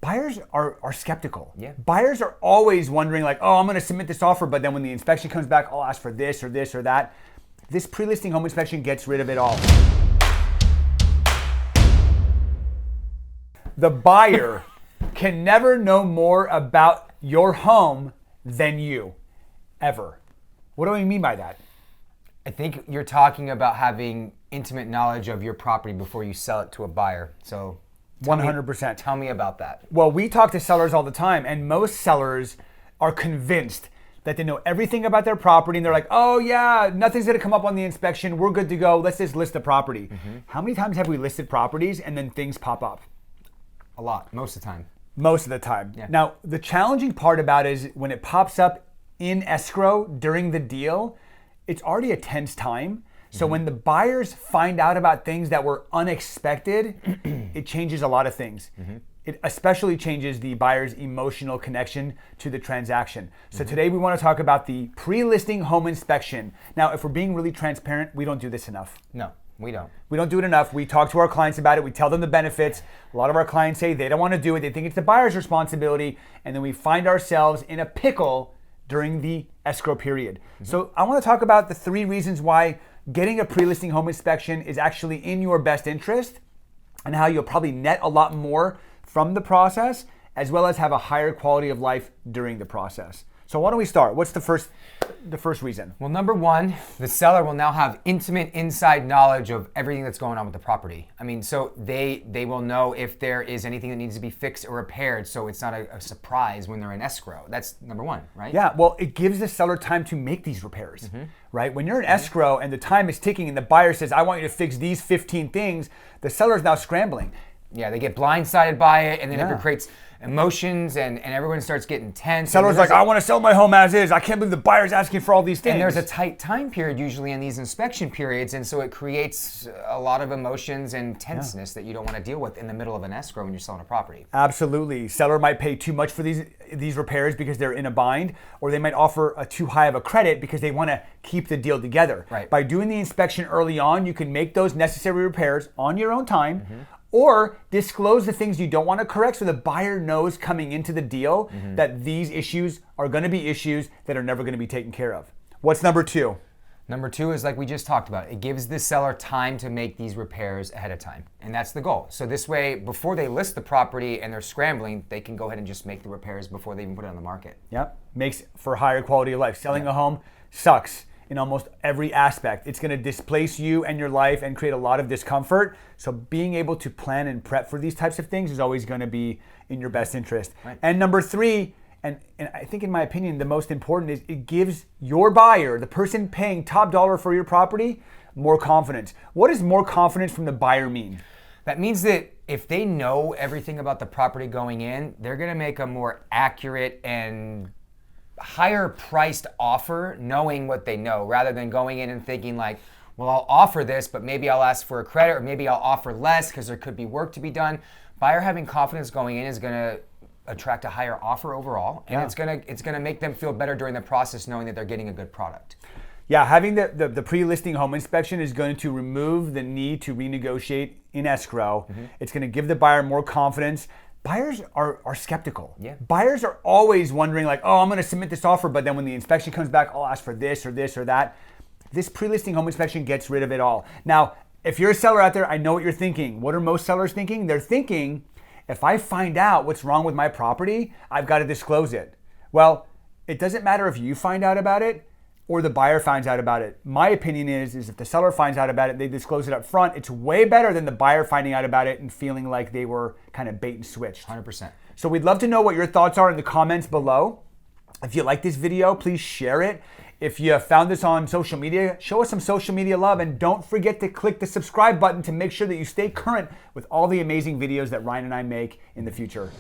buyers are skeptical. Yeah. Buyers are always wondering like, oh, I'm going to submit this offer, but then when the inspection comes back, I'll ask for this or this or that. This pre-listing home inspection gets rid of it all. The buyer can never know more about your home than you, ever. What do I mean by that? I think you're talking about having intimate knowledge of your property before you sell it to a buyer. So 100%. Tell me about that. Well, we talk to sellers all the time, and most sellers are convinced that they know everything about their property, and they're like, oh yeah, nothing's gonna come up on the inspection, we're good to go, let's just list the property. How many times have we listed properties and then things pop up? A lot, most of the time. Most of the time. Yeah. Now, the challenging part about it is when it pops up in escrow during the deal, it's already a tense time. So when the buyers find out about things that were unexpected, it changes a lot of things. It especially changes the buyer's emotional connection to the transaction. So today we want to talk about the pre-listing home inspection. Now, if we're being really transparent, we don't do this enough. No, we don't. We don't do it enough. We talk to our clients about it. We tell them the benefits. A lot of our clients say they don't want to do it. They think it's the buyer's responsibility. And then we find ourselves in a pickle during the escrow period. So I want to talk about the 3 reasons why getting a pre-listing home inspection is actually in your best interest, and how you'll probably net a lot more from the process, as well as have a higher quality of life during the process. So why don't we start? What's the first reason? Well, number 1, the seller will now have intimate inside knowledge of everything that's going on with the property. I mean, so they will know if there is anything that needs to be fixed or repaired, so it's not a surprise when they're in escrow. That's number 1, right? Yeah, well, it gives the seller time to make these repairs, right? When you're in escrow and the time is ticking and the buyer says, I want you to fix these 15 things, the seller is now scrambling. Yeah, they get blindsided by it, and then it creates emotions, and everyone starts getting tense. Seller's like, I want to sell my home as is. I can't believe the buyer's asking for all these things. And there's a tight time period usually in these inspection periods, and so it creates a lot of emotions and tenseness that you don't want to deal with in the middle of an escrow when you're selling a property. Absolutely. Seller might pay too much for these repairs because they're in a bind, or they might offer a too high of a credit because they want to keep the deal together. Right. By doing the inspection early on, you can make those necessary repairs on your own time, or disclose the things you don't want to correct so the buyer knows coming into the deal that these issues are going to be issues that are never going to be taken care of. What's number 2? Number 2 is like we just talked about. It gives the seller time to make these repairs ahead of time. And that's the goal. So this way, before they list the property and they're scrambling, they can go ahead and just make the repairs before they even put it on the market. Yep. Makes for higher quality of life. Selling a home sucks in almost every aspect. It's going to displace you and your life and create a lot of discomfort. So being able to plan and prep for these types of things is always going to be in your best interest. Right. And number 3, and I think in my opinion, the most important is it gives your buyer, the person paying top dollar for your property, more confidence. What does more confidence from the buyer mean? That means that if they know everything about the property going in, they're going to make a more accurate and higher priced offer knowing what they know, rather than going in and thinking like, well, I'll offer this, but maybe I'll ask for a credit, or maybe I'll offer less because there could be work to be done. Buyer having confidence going in is going to attract a higher offer overall, and it's going to make them feel better during the process knowing that they're getting a good product. Yeah, having the pre-listing home inspection is going to remove the need to renegotiate in escrow. It's going to give the buyer more confidence. Buyers are skeptical. Yeah. Buyers are always wondering like, oh, I'm going to submit this offer, but then when the inspection comes back, I'll ask for this or this or that. This pre-listing home inspection gets rid of it all. Now, if you're a seller out there, I know what you're thinking. What are most sellers thinking? They're thinking, if I find out what's wrong with my property, I've got to disclose it. Well, it doesn't matter if you find out about it or the buyer finds out about it. My opinion is if the seller finds out about it, they disclose it up front. It's way better than the buyer finding out about it and feeling like they were kind of bait and switched. 100%. So we'd love to know what your thoughts are in the comments below. If you like this video, please share it. If you found this on social media, show us some social media love, and don't forget to click the subscribe button to make sure that you stay current with all the amazing videos that Ryan and I make in the future.